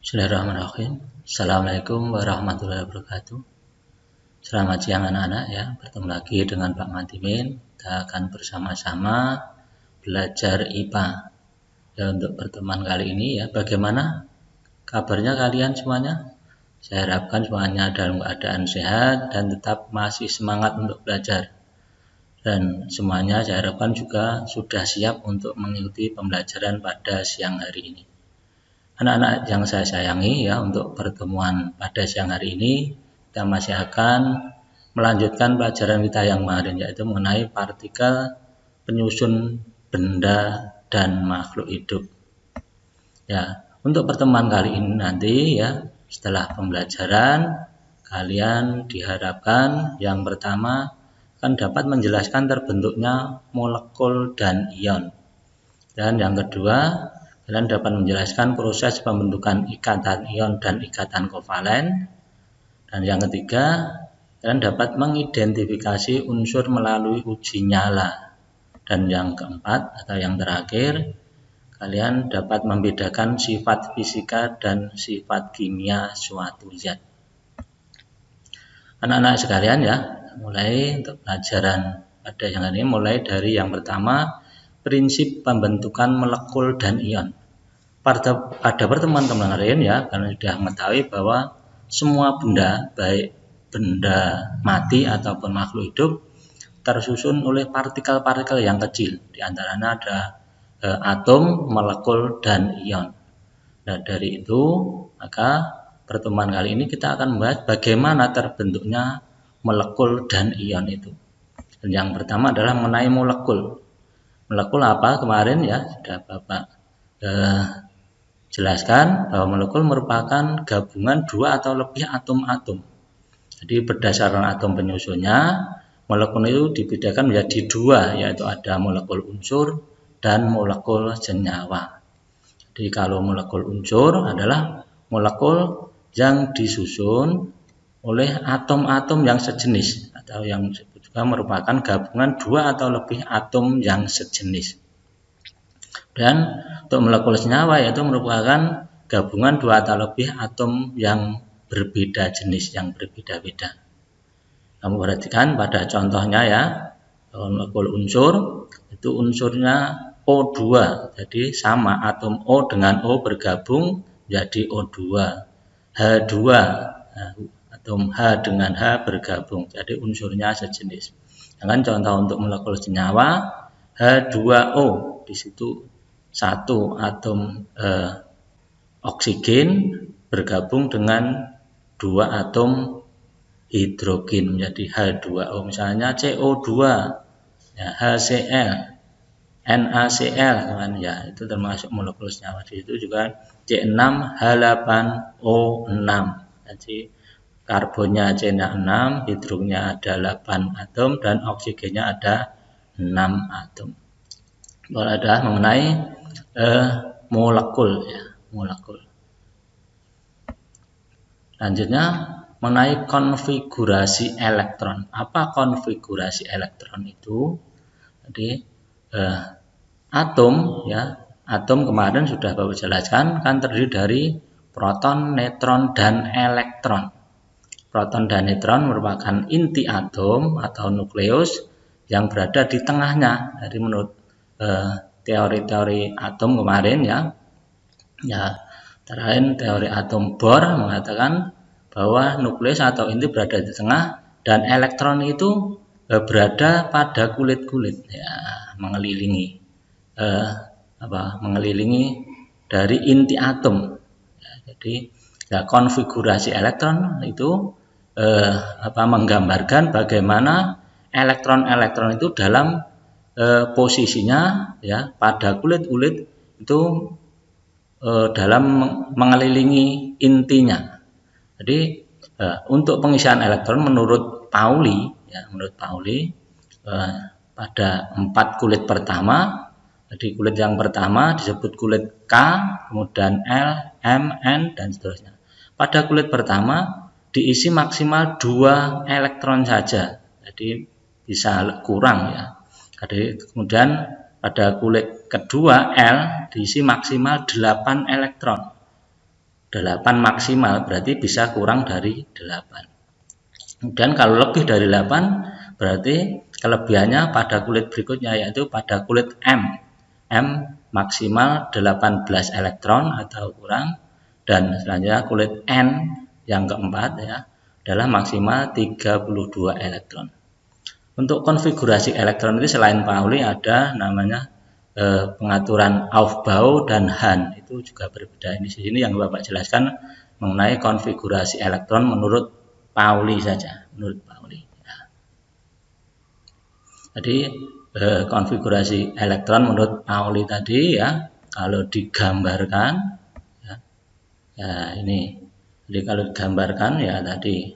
Bismillahirrahmanirrahim. Assalamualaikum warahmatullahi wabarakatuh. Selamat siang anak-anak ya. Bertemu lagi dengan Pak Matimin. Kita akan bersama-sama belajar IPA. Ya, untuk pertemuan kali ini ya, bagaimana kabarnya kalian semuanya? Saya harapkan semuanya dalam keadaan sehat dan tetap masih semangat untuk belajar. Dan semuanya saya harapkan juga sudah siap untuk mengikuti pembelajaran pada siang hari ini. Anak-anak yang saya sayangi ya, untuk pertemuan pada siang hari ini kita masih akan melanjutkan pelajaran kita yang kemarin, yaitu mengenai partikel, penyusun benda dan makhluk hidup. Ya, untuk pertemuan kali ini nanti ya, setelah pembelajaran kalian diharapkan yang pertama akan dapat menjelaskan terbentuknya molekul dan ion. Dan yang kedua, kalian dapat menjelaskan proses pembentukan ikatan ion dan ikatan kovalen. Dan yang ketiga, kalian dapat mengidentifikasi unsur melalui uji nyala. Dan yang keempat atau yang terakhir, kalian dapat membedakan sifat fisika dan sifat kimia suatu zat. Anak-anak sekalian ya, mulai untuk pelajaran pada yang ini, mulai dari yang pertama, prinsip pembentukan molekul dan ion. Pada pertemuan kemarin ya, kalian sudah mengetahui bahwa semua benda, baik benda mati ataupun makhluk hidup, tersusun oleh partikel-partikel yang kecil. Di antaranya ada atom, molekul, dan ion. Nah, dari itu, maka pertemuan kali ini kita akan membahas bagaimana terbentuknya molekul dan ion itu. Dan yang pertama adalah mengenai molekul. Molekul apa? Kemarin ya sudah Bapak jelaskan bahwa molekul merupakan gabungan dua atau lebih atom-atom. Jadi berdasarkan atom penyusunnya, molekul itu dibedakan menjadi dua, yaitu ada molekul unsur dan molekul senyawa. Jadi kalau molekul unsur adalah molekul yang disusun oleh atom-atom yang sejenis atau yang disebut juga merupakan gabungan dua atau lebih atom yang sejenis. Dan untuk molekul senyawa yaitu merupakan gabungan dua atau lebih atom yang berbeda jenis, yang berbeda-beda. Kamu perhatikan pada contohnya ya, molekul unsur itu unsurnya O2, jadi sama atom O dengan O bergabung jadi O2. H2, atom H dengan H bergabung, jadi unsurnya sejenis. Dengan contoh untuk molekul senyawa, H2O, di situ satu atom oksigen bergabung dengan dua atom hidrogen menjadi H2O. Misalnya CO2, ya, HCl, NaCl kan ya, itu termasuk molekul senyawa. Di situ juga C6H8O6. Jadi karbonnya C6, hidrogennya ada 8 atom dan oksigennya ada 6 atom. Kalau ada mengenai molekul ya, molekul. Selanjutnya mengenai konfigurasi elektron. Apa konfigurasi elektron itu? Jadi atom ya, atom kemarin sudah Bapak jelaskan kan terdiri dari proton, neutron, dan elektron. Proton dan neutron merupakan inti atom atau nukleus yang berada di tengahnya. Jadi menurut teori-teori atom kemarin ya, terakhir teori atom Bohr mengatakan bahwa nukleus atau inti berada di tengah dan elektron itu berada pada kulit-kulit ya, mengelilingi dari inti atom. Ya, jadi ya, konfigurasi elektron itu menggambarkan bagaimana elektron-elektron itu dalam posisinya ya pada kulit-kulit itu dalam mengelilingi intinya. Jadi untuk pengisian elektron menurut Pauli pada 4 kulit pertama. Jadi kulit yang pertama disebut kulit K, kemudian L, M, N dan seterusnya. Pada kulit pertama diisi maksimal 2 elektron saja. Jadi bisa kurang ya. Jadi kemudian pada kulit kedua L diisi maksimal 8 elektron. 8 maksimal, berarti bisa kurang dari 8. Kemudian kalau lebih dari 8 berarti kelebihannya pada kulit berikutnya, yaitu pada kulit M. M maksimal 18 elektron atau kurang, dan selanjutnya kulit N yang keempat ya adalah maksimal 32 elektron. Untuk konfigurasi elektron itu selain Pauli ada namanya pengaturan Aufbau dan Hahn, itu juga berbeda. Ini di sini yang Bapak jelaskan mengenai konfigurasi elektron menurut Pauli saja, menurut Pauli. Ya. Jadi konfigurasi elektron menurut Pauli tadi ya, kalau digambarkan ya ini. Jadi kalau digambarkan ya tadi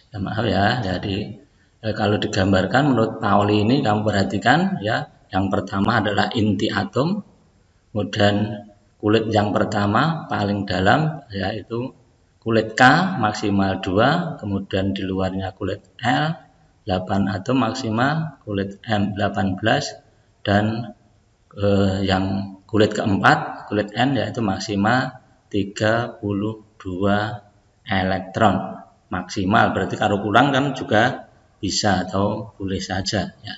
ya maaf ya, jadi kalau digambarkan menurut Pauli ini kamu perhatikan ya, yang pertama adalah inti atom, kemudian kulit yang pertama paling dalam yaitu kulit K maksimal 2, kemudian di luarnya kulit L 8 atom maksimal, kulit M 18, dan yang kulit keempat kulit N yaitu maksimal 32 elektron maksimal, berarti kalau kurang kan juga bisa atau boleh saja ya.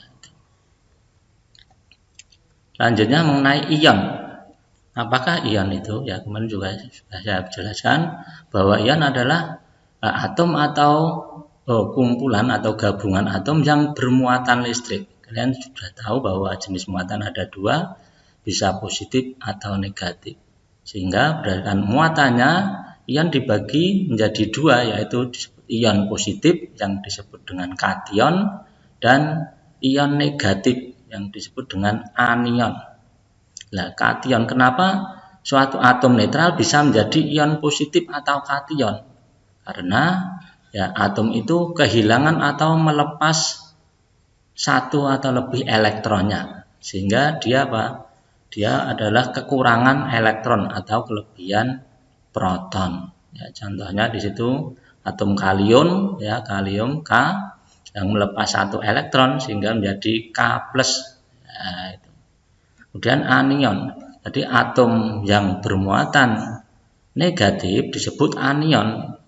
Selanjutnya mengenai ion. Apakah ion itu? Ya kemarin juga sudah saya jelaskan bahwa ion adalah atom atau kumpulan atau gabungan atom yang bermuatan listrik. Kalian sudah tahu bahwa jenis muatan ada dua, bisa positif atau negatif. Sehingga berdasarkan muatannya ion dibagi menjadi dua, yaitu ion positif yang disebut dengan kation dan ion negatif yang disebut dengan anion. Nah, kation, kenapa suatu atom netral bisa menjadi ion positif atau kation? Karena ya atom itu kehilangan atau melepas satu atau lebih elektronnya, sehingga dia apa? Dia adalah kekurangan elektron atau kelebihan proton. Ya, contohnya di situ atom kalium ya, kalium K yang melepas satu elektron sehingga menjadi K+. Nah, itu. Kemudian anion. Jadi atom yang bermuatan negatif disebut anion.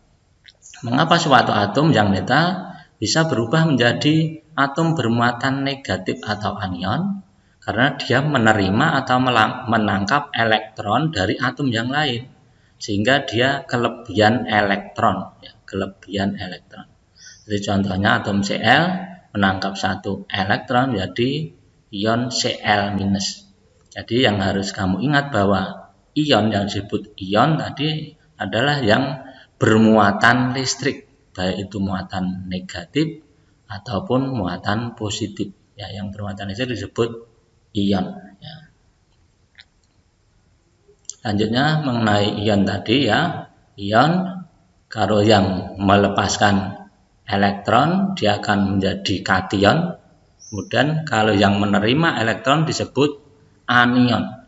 Mengapa suatu atom yang netral bisa berubah menjadi atom bermuatan negatif atau anion? Karena dia menerima atau menangkap elektron dari atom yang lain, sehingga dia kelebihan elektron ya, kelebihan elektron. Jadi contohnya atom Cl menangkap satu elektron jadi ion Cl-. Jadi yang harus kamu ingat bahwa ion yang disebut ion tadi adalah yang bermuatan listrik, baik itu muatan negatif ataupun muatan positif. Ya, yang bermuatan listrik disebut ion. Ya. Selanjutnya mengenai ion tadi ya, ion kalau yang melepaskan elektron dia akan menjadi kation, kemudian kalau yang menerima elektron disebut anion.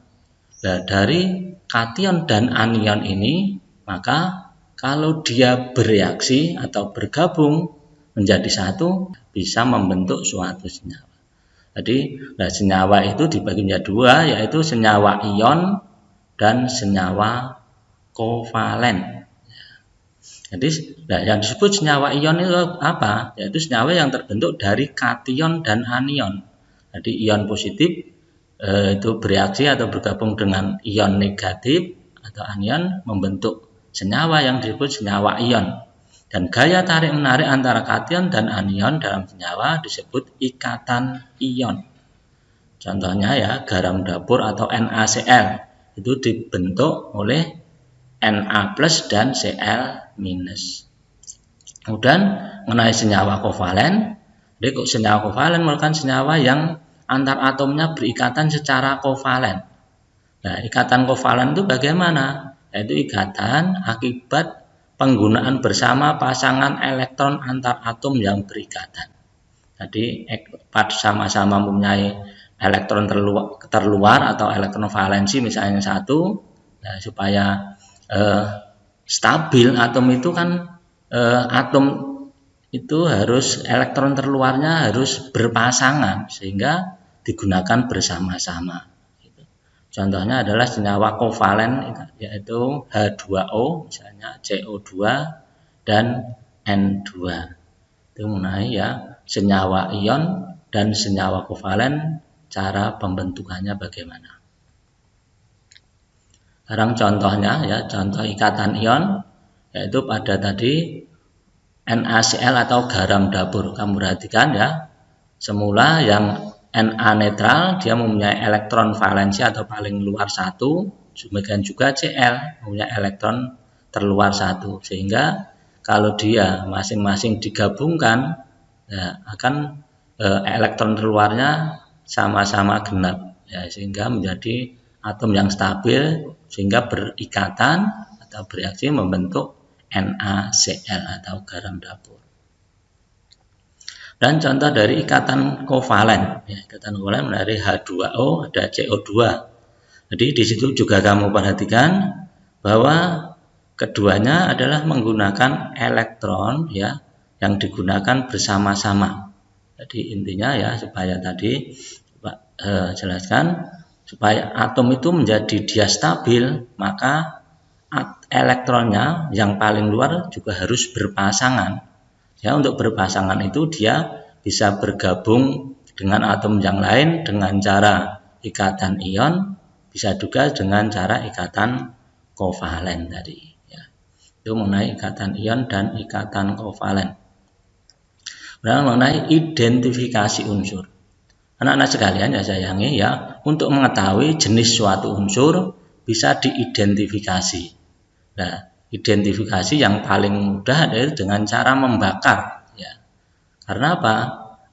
Nah, dari kation dan anion ini maka kalau dia bereaksi atau bergabung menjadi satu bisa membentuk suatu senyawa. Jadi senyawa itu dibagi menjadi dua, yaitu senyawa ion dan senyawa kovalen. Jadi yang disebut senyawa ion itu apa? Yaitu senyawa yang terbentuk dari kation dan anion. Jadi ion positif itu bereaksi atau bergabung dengan ion negatif atau anion membentuk senyawa yang disebut senyawa ion. Dan gaya tarik menarik antara kation dan anion dalam senyawa disebut ikatan ion. Contohnya ya garam dapur atau NaCl itu dibentuk oleh Na+ dan Cl-. Kemudian mengenai senyawa kovalen, jadi senyawa kovalen merupakan senyawa yang antar atomnya berikatan secara kovalen. Nah, ikatan kovalen itu bagaimana? Yaitu ikatan akibat penggunaan bersama pasangan elektron antar atom yang berikatan. Jadi sama-sama mempunyai elektron terluar atau elektron valensi misalnya satu, nah, supaya stabil atom itu kan atom itu harus elektron terluarnya harus berpasangan sehingga digunakan bersama-sama. Contohnya adalah senyawa kovalen, yaitu H2O, misalnya CO2 dan N2. Itu mengenai ya senyawa ion dan senyawa kovalen, cara pembentukannya bagaimana. Sekarang contohnya ya, contoh ikatan ion yaitu pada tadi NaCl atau garam dapur. Kamu perhatikan ya, semula yang Na netral dia mempunyai elektron valensi atau paling luar 1, demikian juga Cl mempunyai elektron terluar 1, sehingga kalau dia masing-masing digabungkan ya, akan elektron terluarnya sama-sama genap ya, sehingga menjadi atom yang stabil, sehingga berikatan atau bereaksi membentuk NaCl atau garam dapur. Dan contoh dari ikatan kovalen, ya, ikatan kovalen dari H2O ada CO2. Jadi di situ juga kamu perhatikan bahwa keduanya adalah menggunakan elektron ya yang digunakan bersama-sama. Jadi intinya ya supaya tadi jelaskan supaya atom itu menjadi dia stabil, maka elektronnya yang paling luar juga harus berpasangan. Ya, untuk berpasangan itu dia bisa bergabung dengan atom yang lain dengan cara ikatan ion, bisa juga dengan cara ikatan kovalen tadi. Ya. Itu mengenai ikatan ion dan ikatan kovalen. Kemudian mengenai identifikasi unsur. Anak-anak sekalian ya sayangi ya, untuk mengetahui jenis suatu unsur bisa diidentifikasi. Nah, identifikasi yang paling mudah adalah dengan cara membakar ya. Karena apa?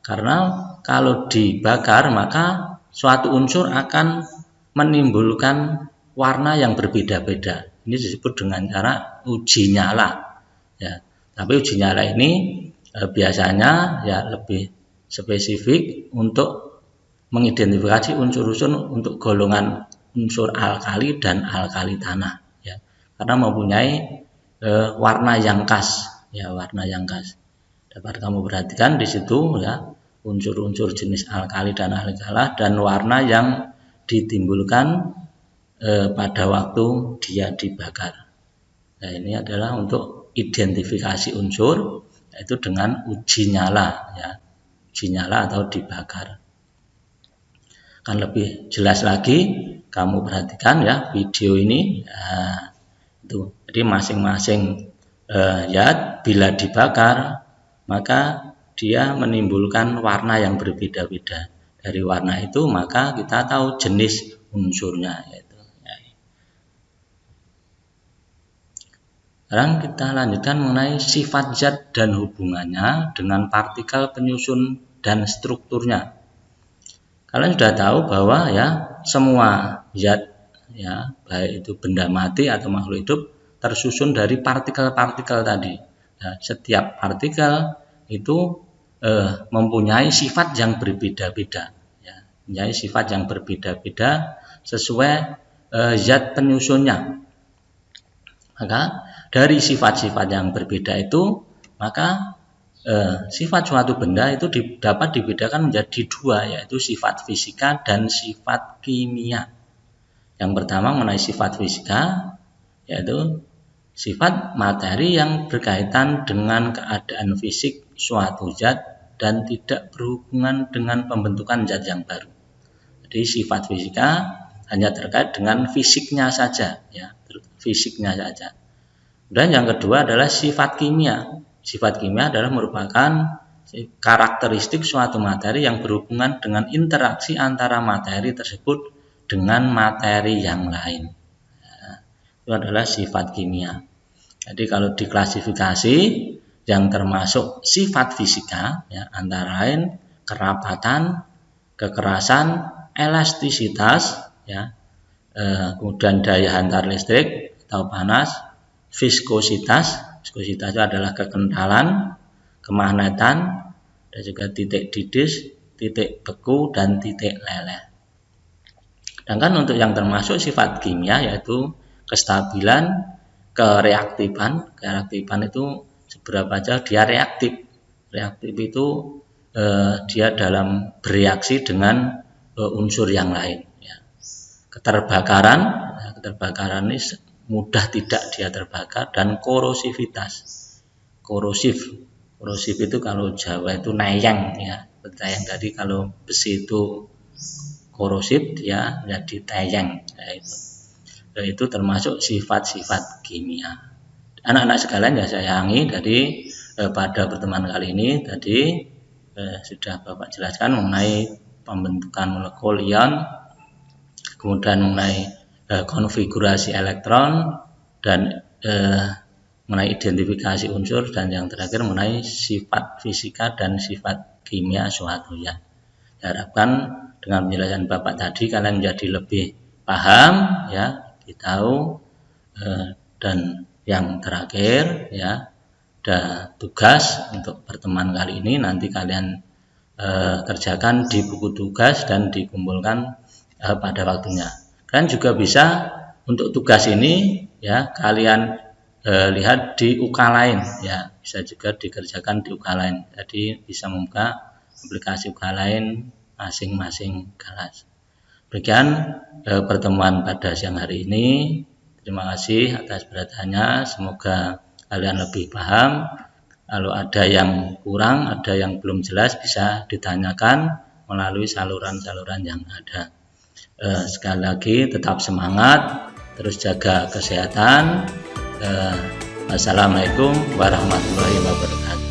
Karena kalau dibakar maka suatu unsur akan menimbulkan warna yang berbeda-beda. Ini disebut dengan cara uji nyala ya. Tapi uji nyala ini biasanya ya lebih spesifik untuk mengidentifikasi unsur-unsur untuk golongan unsur alkali dan alkali tanah ya. Karena mempunyai warna yang khas ya, warna yang khas. Dapat kamu perhatikan di situ ya, unsur-unsur jenis alkali dan alkala dan warna yang ditimbulkan pada waktu dia dibakar. Nah, ini adalah untuk identifikasi unsur, yaitu dengan uji nyala ya, uji nyala atau dibakar. Kan lebih jelas lagi kamu perhatikan ya video ini ya, itu. Jadi masing-masing zat bila dibakar maka dia menimbulkan warna yang berbeda-beda. Dari warna itu maka kita tahu jenis unsurnya yaitu. Sekarang kita lanjutkan mengenai sifat zat dan hubungannya dengan partikel penyusun dan strukturnya. Kalian sudah tahu bahwa ya semua zat ya baik itu benda mati atau makhluk hidup tersusun dari partikel-partikel tadi. Ya, setiap partikel itu mempunyai sifat yang berbeda-beda. Ya, mempunyai sifat yang berbeda-beda sesuai zat penyusunnya. Maka dari sifat-sifat yang berbeda itu maka sifat suatu benda itu dapat dibedakan menjadi dua, yaitu sifat fisika dan sifat kimia. Yang pertama mengenai sifat fisika, yaitu sifat materi yang berkaitan dengan keadaan fisik suatu zat dan tidak berhubungan dengan pembentukan zat yang baru. Jadi sifat fisika hanya terkait dengan fisiknya saja, ya, fisiknya saja. Dan yang kedua adalah sifat kimia. Sifat kimia adalah merupakan karakteristik suatu materi yang berhubungan dengan interaksi antara materi tersebut dengan materi yang lain. Ya, itu adalah sifat kimia. Jadi kalau diklasifikasi yang termasuk sifat fisika, ya, antara lain kerapatan, kekerasan, elastisitas, ya, kemudian daya hantar listrik atau panas, viskositas. Viskositas itu adalah kekentalan, kemagnetan, dan juga titik didis, titik beku, dan titik leleh. Sedangkan untuk yang termasuk sifat kimia yaitu kestabilan, kereaktifan. Kereaktifan itu seberapa jauh dia reaktif. Reaktif itu dia dalam bereaksi dengan unsur yang lain. Ya. keterbakaran. Keterbakaran ini mudah tidak dia terbakar, dan korosivitas. Korosif itu kalau Jawa itu nayang ya, tayang. Tadi kalau besi itu korosif, dia menjadi tayang. Itu termasuk sifat-sifat kimia. Anak-anak sekalian ya saya sayangi, jadi pada pertemuan kali ini tadi sudah Bapak jelaskan mengenai pembentukan molekul ion, kemudian mengenai konfigurasi elektron, dan mengenai identifikasi unsur, dan yang terakhir mengenai sifat fisika dan sifat kimia suatu ion. Diharapkan dengan penjelasan Bapak tadi kalian menjadi lebih paham ya, lebih tahu, dan yang terakhir ya, ada tugas untuk pertemuan kali ini, nanti kalian kerjakan di buku tugas dan dikumpulkan pada waktunya. Kalian juga bisa untuk tugas ini ya, kalian lihat di UK lain ya, bisa juga dikerjakan di UK lain. Jadi bisa membuka aplikasi UK lain masing-masing kelas. Demikian pertemuan pada siang hari ini. Terima kasih atas perhatiannya. Semoga kalian lebih paham. Kalau ada yang kurang, ada yang belum jelas, bisa ditanyakan melalui saluran-saluran yang ada. Sekali lagi tetap semangat, terus jaga kesehatan. Wassalamualaikum warahmatullahi wabarakatuh.